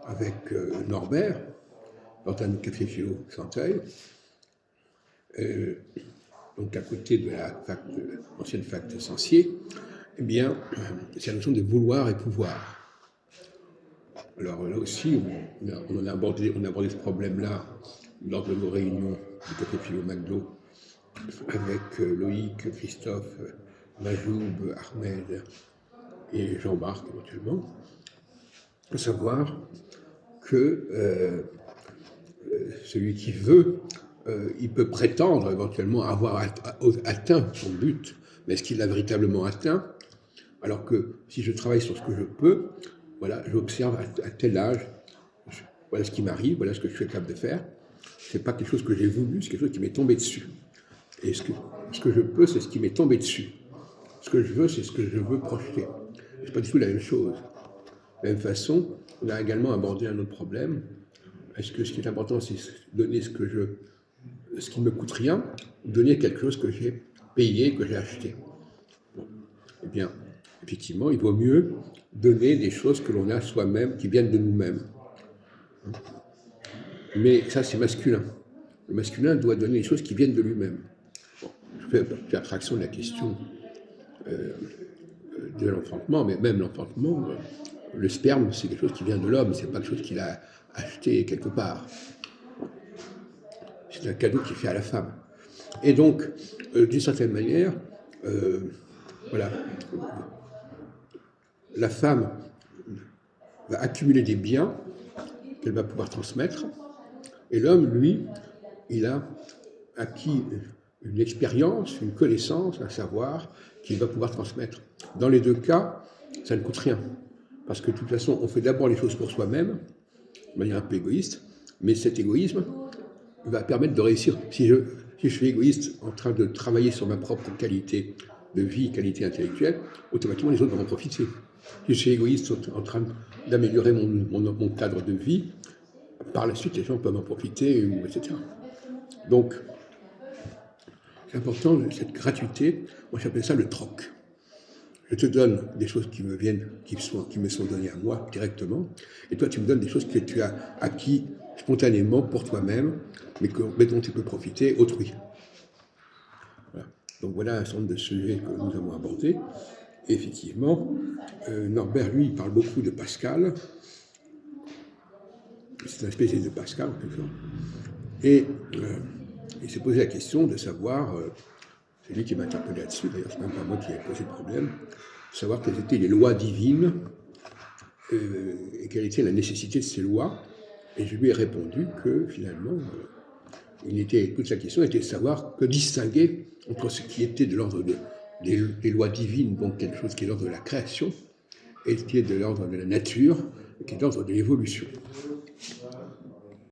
avec Norbert, dans un café philo Santeuil, donc à côté de l'ancienne fac de Sancier, eh bien, c'est la notion de vouloir et pouvoir. Alors là aussi, on a abordé ce problème-là lors de nos réunions du café philo McDo avec Loïc, Christophe, Majoub, Ahmed et Jean-Marc éventuellement, à savoir que celui qui veut, il peut prétendre éventuellement avoir atteint son but, mais est-ce qu'il l'a véritablement atteint? Alors que si je travaille sur ce que je peux, voilà, j'observe à tel âge, voilà ce qui m'arrive, voilà ce que je suis capable de faire. C'est pas quelque chose que j'ai voulu, c'est quelque chose qui m'est tombé dessus. Et ce que je peux, c'est ce qui m'est tombé dessus. Ce que je veux, c'est ce que je veux projeter. C'est pas du tout la même chose. De la même façon, on a également abordé un autre problème. Est-ce que ce qui est important, c'est donner ce qui me coûte rien, ou donner quelque chose que j'ai payé, que j'ai acheté? Bon. Eh bien, effectivement, il vaut mieux donner des choses que l'on a soi-même, qui viennent de nous-mêmes. Mais ça, c'est masculin. Le masculin doit donner des choses qui viennent de lui-même. Bon, je fais abstraction de la question de l'enfantement, mais même l'enfantement, le sperme, c'est quelque chose qui vient de l'homme, c'est pas quelque chose qu'il a acheté quelque part. C'est un cadeau qu'il fait à la femme. Et donc, d'une certaine manière, voilà, la femme va accumuler des biens qu'elle va pouvoir transmettre, et l'homme, lui, il a acquis une expérience, une connaissance, un savoir qu'il va pouvoir transmettre. Dans les deux cas, ça ne coûte rien, parce que de toute façon, on fait d'abord les choses pour soi-même, de manière un peu égoïste, mais cet égoïsme va permettre de réussir. Si je suis égoïste en train de travailler sur ma propre qualité de vie, qualité intellectuelle, automatiquement les autres vont en profiter. Si je suis égoïste en train d'améliorer mon cadre de vie, par la suite les gens peuvent en profiter, etc. Donc, c'est important, cette gratuité, moi j'appelle ça le troc. Je te donne des choses qui me viennent, qui me sont données à moi directement, et toi tu me donnes des choses que tu as acquis spontanément pour toi-même, mais dont tu peux profiter autrui. Voilà. Donc voilà un certain nombre de sujets que nous avons abordés. Et effectivement, Norbert, lui, il parle beaucoup de Pascal. C'est un spécialiste de Pascal, en quelque sorte. Et il s'est posé la question de savoir, c'est lui qui m'a interpellé là-dessus, d'ailleurs, c'est même pas moi qui ai posé le problème, de savoir quelles étaient les lois divines et quelle était la nécessité de ces lois. Et je lui ai répondu que finalement, toute la question était de savoir que distinguer entre ce qui était de l'ordre des lois divines, donc quelque chose qui est de l'ordre de la création, et ce qui est de l'ordre de la nature, qui est de l'ordre de l'évolution.